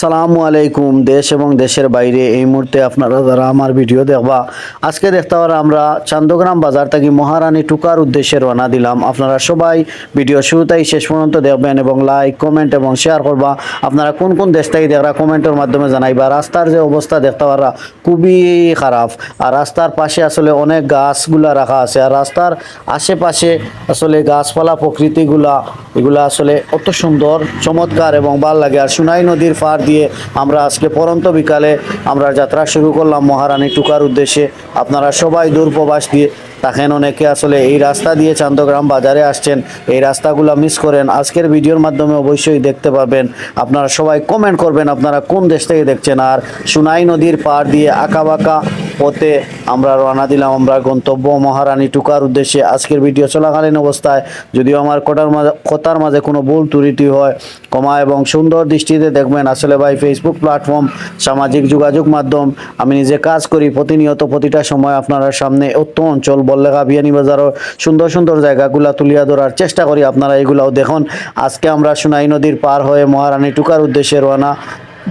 আসসালামু আলাইকুম। দেশ এবং দেশের বাইরে এই মুহূর্তে আপনারা যারা আমার ভিডিও দেখবা আজকে দেখতে পারা আমরা চান্দগ্রাম বাজার থেকে মহারানী টুকার উদ্দেশ্যে রওনা দিলাম। আপনারা সবাই ভিডিও শুরুতেই শেষ পর্যন্ত দেখবেন এবং লাইক কমেন্ট এবং শেয়ার করবা। আপনারা কোন কোন দেশ থেকে দেখরা কমেন্টের মাধ্যমে জানাইবা। রাস্তার যে অবস্থা দেখতে পারা খুবই খারাপ, আর রাস্তার পাশে আসলে অনেক গাছগুলা রাখা আছে, আর রাস্তার আশেপাশে আসলে গাছপালা প্রকৃতিগুলা এগুলা আসলে অত সুন্দর চমৎকার এবং ভালো লাগে। আর সুনাই নদীর পার দিয়ে আমরা আজকে পরন্ত বিকালে আমরা যাত্রা শুরু করলাম মহারানী টুকার উদ্দেশ্যে। আপনারা সবাই দূর প্রবাস দিয়ে থাকেন, অনেকে আসলে এই রাস্তা দিয়ে চান্দগ্রাম বাজারে আসছেন, এই রাস্তাগুলো মিস করেন। আজকের ভিডিওর মাধ্যমে অবশ্যই দেখতে পাবেন। আপনারা সবাই কমেন্ট করবেন আপনারা কোন দেশ থেকে দেখছেন। আর সুনাই নদীর পার দিয়ে আঁকাবাঁকা পথে আমরা রওনা দিলাম আমরা গন্তব্য মহারানী টুকার উদ্দেশ্যে। আজকের ভিডিও চলাকালীন অবস্থায় যদিও আমার কথার মাঝে কোনো ভুল ত্রুটি হয় ক্ষমা এবং সুন্দর দৃষ্টিতে দেখবেন। আসলে ভাই ফেসবুক প্ল্যাটফর্ম, সামাজিক যোগাযোগ মাধ্যম, আমি নিজে কাজ করি প্রতিনিয়ত প্রতিটা সময় আপনারা সামনে অত্য অঞ্চল বল্লেখা বিয়ানীবাজারও সুন্দর সুন্দর জায়গাগুলো তুলিয়া ধরার চেষ্টা করি। আপনারা এগুলাও দেখুন। আজকে আমরা সুনাই নদীর পার হয়ে মহারানী টুকার উদ্দেশ্যে রওনা।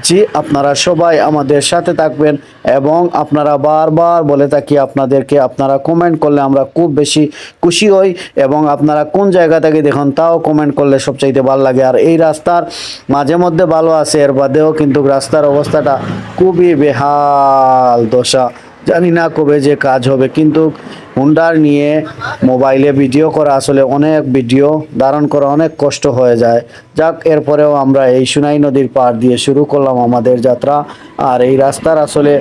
জি, আপনারা সবাই আমাদের সাথে থাকবেন এবং আপনারা বারবার বলে থাকি আপনাদেরকে, আপনারা কমেন্ট করলে আমরা খুব বেশি খুশি হই এবং আপনারা কোন জায়গা থেকে দেখুন তাও কমেন্ট করলে সবচাইতে ভালো লাগে। আর এই রাস্তার মাঝে মধ্যে ভালো আছে, এর বাদেও কিন্তু রাস্তার অবস্থাটা খুবই বেহাল দশা। জানি না কবে যে কাজ হবে, কিন্তু হুন্ডার নিয়ে মোবাইলে ভিডিও করা আসলে অনেক ভিডিও ধারণ করা অনেক কষ্ট হয়ে যায়। যাক, এরপরেও আমরা এই সুনাই নদীর পাড় দিয়ে শুরু করলাম আমাদের যাত্রা। আর এই রাস্তার আসলে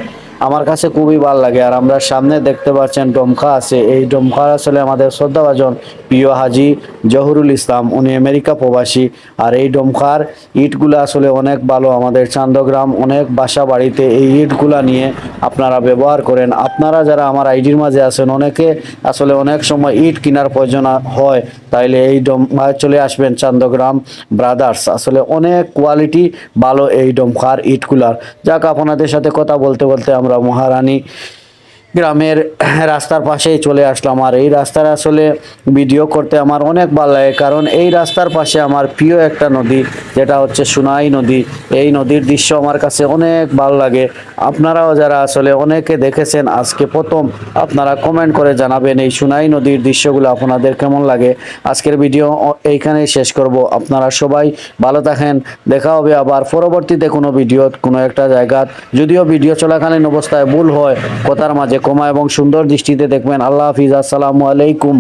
আমার কাছে খুবই ভালো লাগে। আর আমরা সামনে দেখতে পাচ্ছেন ডমকা আছে, এই ডমকা আসলে আমাদের শ্রদ্ধাভাজন প্রিয় হাজি জহুরুল ইসলাম, উনি আমেরিকা প্রবাসী। আর এই ডমকার ইটগুলো আসলে অনেক ভালো। আমাদের চান্দগ্রাম অনেক বাসা বাড়িতে এই ইটগুলা নিয়ে আপনারা ব্যবহার করেন। আপনারা যারা আমার আইডির মাঝে আছেন অনেকে আসলে অনেক সময় ইট কেনার প্রয়োজন হয়, তাইলে এই ডমকায় চলে আসবেন চান্দগ্রাম ব্রাদার্স। আসলে অনেক কোয়ালিটি ভালো এই ডমকার ইটগুলার। যাক, আপনাদের সাথে কথা বলতে বলতে আমরা মহারানী গ্রামের রাস্তার পাশেই চলে আসলাম। আর এই রাস্তার আসলে ভিডিও করতে আমার অনেক ভালো লাগে, কারণ এই রাস্তার পাশে আমার প্রিয় একটা নদী যেটা হচ্ছে সুনাই নদী। এই নদীর দৃশ্য আমার কাছে অনেক ভালো লাগে। আপনারাও যারা আসলে অনেকে দেখেছেন আজকে প্রথম, আপনারা কমেন্ট করে জানাবেন এই সুনাই নদীর দৃশ্যগুলো আপনাদের কেমন লাগে। আজকের ভিডিও এইখানেই শেষ করব। আপনারা সবাই ভালো থাকেন, দেখা হবে আবার পরবর্তীতে কোনো ভিডিও কোনো একটা জায়গা। যদিও ভিডিও চলাকালীন অবস্থায় ভুল হয় কথার মাঝে ক্ষমা এবং সুন্দর দৃষ্টিতে দেখবেন। আল্লাহ হাফিজ, আসসালামু আলাইকুম।